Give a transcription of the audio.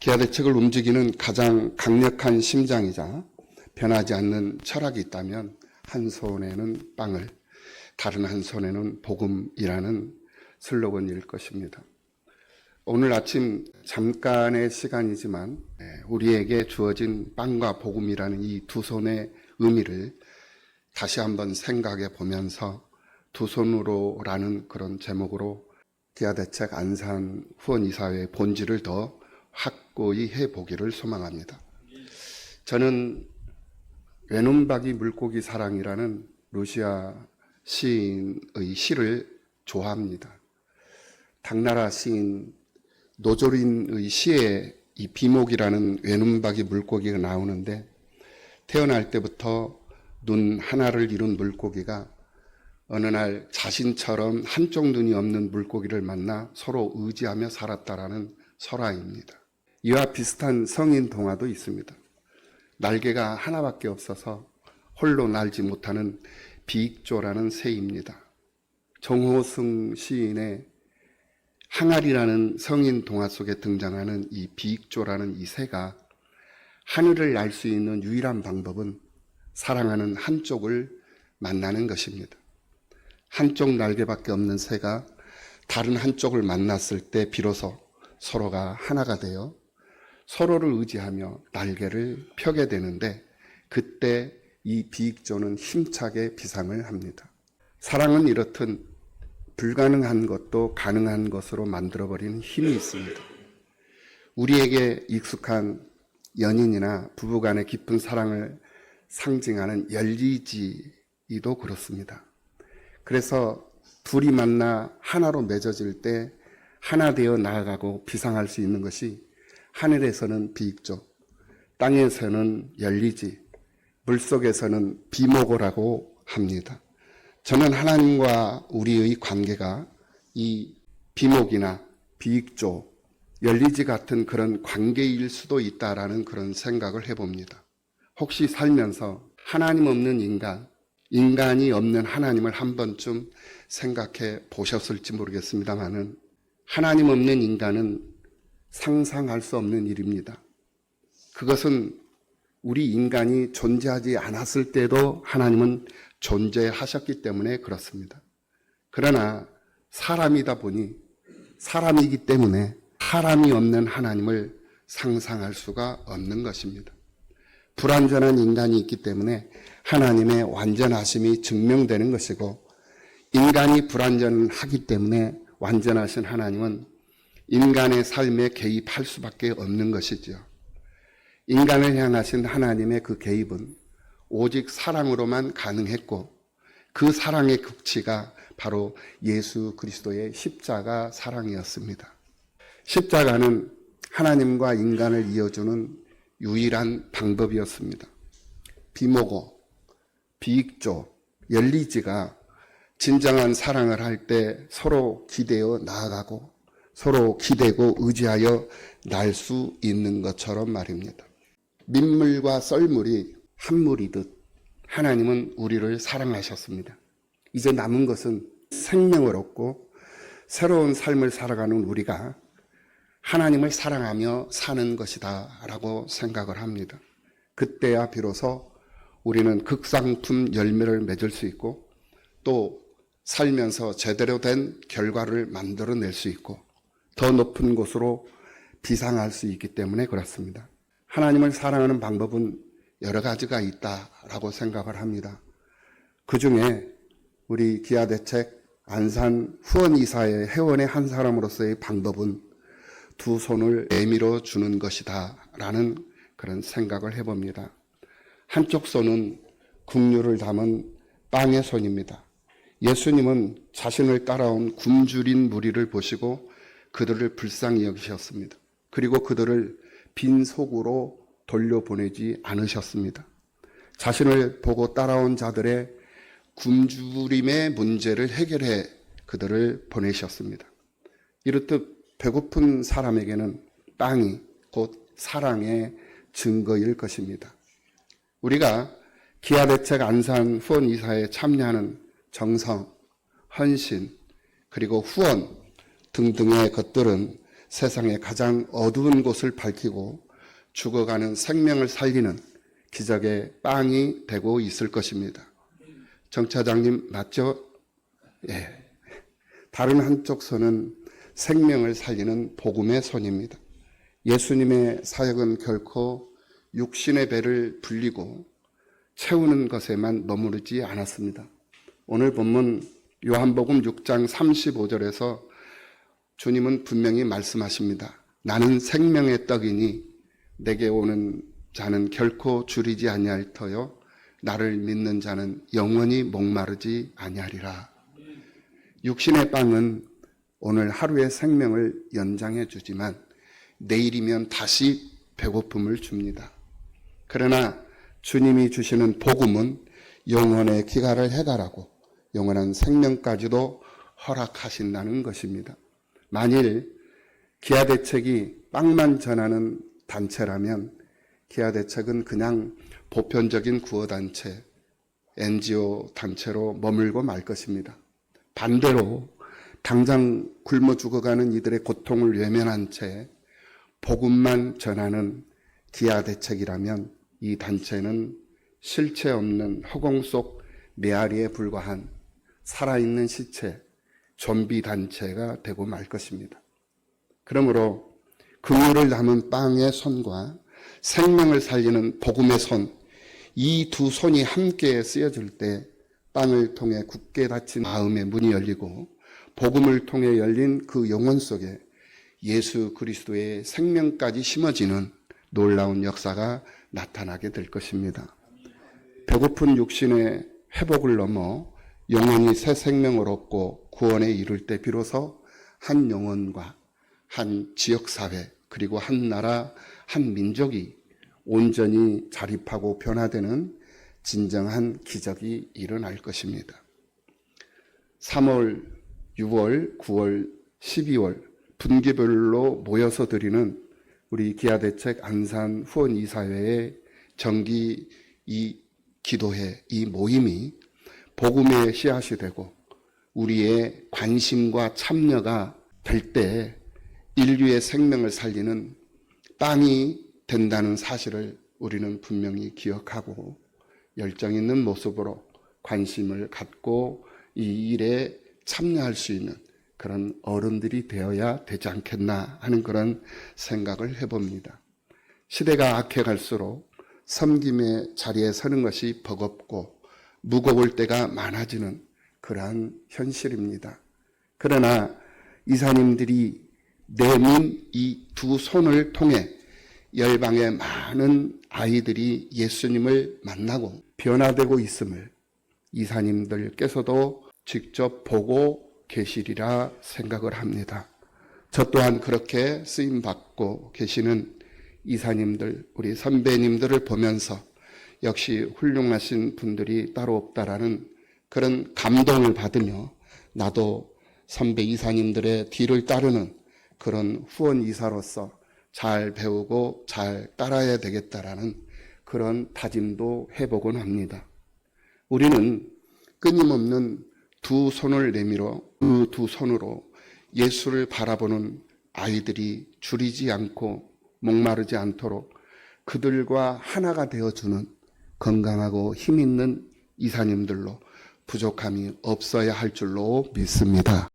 기아대책을 움직이는 가장 강력한 심장이자 변하지 않는 철학이 있다면 한 손에는 빵을, 다른 한 손에는 복음이라는 슬로건일 것입니다. 오늘 아침 잠깐의 시간이지만 우리에게 주어진 빵과 복음이라는 이 두 손의 의미를 다시 한번 생각해 보면서 두 손으로라는 그런 제목으로 기아대책 안산 후원이사회의 본질을 더 확고히 해보기를 소망합니다. 저는 외눈박이 물고기 사랑이라는 러시아 시인의 시를 좋아합니다. 당나라 시인 노조린의 시에 이 비목이라는 외눈박이 물고기가 나오는데, 태어날 때부터 눈 하나를 이룬 물고기가 어느 날 자신처럼 한쪽 눈이 없는 물고기를 만나 서로 의지하며 살았다라는 설화입니다. 이와 비슷한 성인 동화도 있습니다. 날개가 하나밖에 없어서 홀로 날지 못하는 비익조라는 새입니다. 정호승 시인의 항아리라는 성인 동화 속에 등장하는 이 비익조라는 이 새가 하늘을 날 수 있는 유일한 방법은 사랑하는 한쪽을 만나는 것입니다. 한쪽 날개밖에 없는 새가 다른 한쪽을 만났을 때 비로소 서로가 하나가 되어 서로를 의지하며 날개를 펴게 되는데, 그때 이 비익조는 힘차게 비상을 합니다. 사랑은 이렇듯 불가능한 것도 가능한 것으로 만들어버리는 힘이 있습니다. 우리에게 익숙한 연인이나 부부간의 깊은 사랑을 상징하는 열리지도 그렇습니다. 그래서 둘이 만나 하나로 맺어질 때 하나 되어 나아가고 비상할 수 있는 것이 하늘에서는 비익조, 땅에서는 열리지, 물속에서는 비목오라고 합니다. 저는 하나님과 우리의 관계가 이 비목이나 비익조, 열리지 같은 그런 관계일 수도 있다라는 그런 생각을 해봅니다. 혹시 살면서 하나님 없는 인간이 없는 하나님을 한 번쯤 생각해 보셨을지 모르겠습니다만은, 하나님 없는 인간은 상상할 수 없는 일입니다. 그것은 우리 인간이 존재하지 않았을 때도 하나님은 존재하셨기 때문에 그렇습니다. 그러나 사람이다 보니, 사람이기 때문에 사람이 없는 하나님을 상상할 수가 없는 것입니다. 불완전한 인간이 있기 때문에 하나님의 완전하심이 증명되는 것이고, 인간이 불완전하기 때문에 완전하신 하나님은 인간의 삶에 개입할 수밖에 없는 것이죠. 인간을 향하신 하나님의 그 개입은 오직 사랑으로만 가능했고, 그 사랑의 극치가 바로 예수 그리스도의 십자가 사랑이었습니다. 십자가는 하나님과 인간을 이어주는 유일한 방법이었습니다. 비목오, 비익조, 열리지가 진정한 사랑을 할 때 서로 기대어 나아가고 서로 기대고 의지하여 날 수 있는 것처럼 말입니다. 민물과 썰물이 한 물이듯 하나님은 우리를 사랑하셨습니다. 이제 남은 것은 생명을 얻고 새로운 삶을 살아가는 우리가 하나님을 사랑하며 사는 것이다 라고 생각을 합니다. 그때야 비로소 우리는 극상품 열매를 맺을 수 있고, 또 살면서 제대로 된 결과를 만들어낼 수 있고, 더 높은 곳으로 비상할 수 있기 때문에 그렇습니다. 하나님을 사랑하는 방법은 여러 가지가 있다라고 생각을 합니다. 그 중에 우리 기아대책 안산 후원이사의 회원의 한 사람으로서의 방법은 두 손을 내밀어 주는 것이다 라는 그런 생각을 해봅니다. 한쪽 손은 긍휼을 담은 빵의 손입니다. 예수님은 자신을 따라온 굶주린 무리를 보시고 그들을 불쌍히 여기셨습니다. 그리고 그들을 빈속으로 돌려보내지 않으셨습니다. 자신을 보고 따라온 자들의 굶주림의 문제를 해결해 그들을 보내셨습니다. 이렇듯 배고픈 사람에게는 빵이 곧 사랑의 증거일 것입니다. 우리가 기아대책 안산 후원이사에 참여하는 정성, 헌신, 그리고 후원 등등의 것들은 세상의 가장 어두운 곳을 밝히고 죽어가는 생명을 살리는 기적의 빵이 되고 있을 것입니다. 정 차장님 맞죠? 예. 다른 한쪽 손은 생명을 살리는 복음의 손입니다. 예수님의 사역은 결코 육신의 배를 불리고 채우는 것에만 머무르지 않았습니다. 오늘 본문 요한복음 6장 35절에서 주님은 분명히 말씀하십니다. 나는 생명의 떡이니 내게 오는 자는 결코 줄이지 아니할 터요 나를 믿는 자는 영원히 목마르지 아니하리라. 육신의 빵은 오늘 하루의 생명을 연장해 주지만 내일이면 다시 배고픔을 줍니다. 그러나 주님이 주시는 복음은 영혼의 기갈을 해결하고 영원한 생명까지도 허락하신다는 것입니다. 만일 기아대책이 빵만 전하는 단체라면 기아대책은 그냥 보편적인 구호단체, NGO 단체로 머물고 말 것입니다. 반대로 당장 굶어 죽어가는 이들의 고통을 외면한 채 복음만 전하는 기아대책이라면 이 단체는 실체 없는 허공 속 메아리에 불과한 살아있는 시체, 좀비 단체가 되고 말 것입니다. 그러므로 긍휼을 담은 빵의 손과 생명을 살리는 복음의 손, 이 두 손이 함께 쓰여질 때 빵을 통해 굳게 닫힌 마음의 문이 열리고 복음을 통해 열린 그 영혼 속에 예수 그리스도의 생명까지 심어지는 놀라운 역사가 나타나게 될 것입니다. 배고픈 육신의 회복을 넘어 영혼이 새 생명을 얻고 구원에 이를 때 비로소 한 영혼과 한 지역사회 그리고 한 나라, 한 민족이 온전히 자립하고 변화되는 진정한 기적이 일어날 것입니다. 3월, 6월, 9월, 12월 분기별로 모여서 드리는 우리 기아대책 안산 후원이사회의 정기 이 기도회, 이 모임이 복음의 씨앗이 되고 우리의 관심과 참여가 될 때 인류의 생명을 살리는 빵이 된다는 사실을 우리는 분명히 기억하고 열정 있는 모습으로 관심을 갖고 이 일에 참여할 수 있는 그런 어른들이 되어야 되지 않겠나 하는 그런 생각을 해봅니다. 시대가 악해갈수록 섬김의 자리에 서는 것이 버겁고 무거울 때가 많아지는 그러한 현실입니다. 그러나 이사님들이 내민 이 두 손을 통해 열방의 많은 아이들이 예수님을 만나고 변화되고 있음을 이사님들께서도 직접 보고 계시리라 생각을 합니다. 저 또한 그렇게 쓰임받고 계시는 이사님들, 우리 선배님들을 보면서 역시 훌륭하신 분들이 따로 없다라는 그런 감동을 받으며 나도 선배 이사님들의 뒤를 따르는 그런 후원 이사로서 잘 배우고 잘 따라야 되겠다라는 그런 다짐도 해보곤 합니다. 우리는 끊임없는 두 손을 내밀어 그 두 손으로 예수를 바라보는 아이들이 줄이지 않고 목마르지 않도록 그들과 하나가 되어주는 건강하고 힘있는 이사님들로 부족함이 없어야 할 줄로 믿습니다.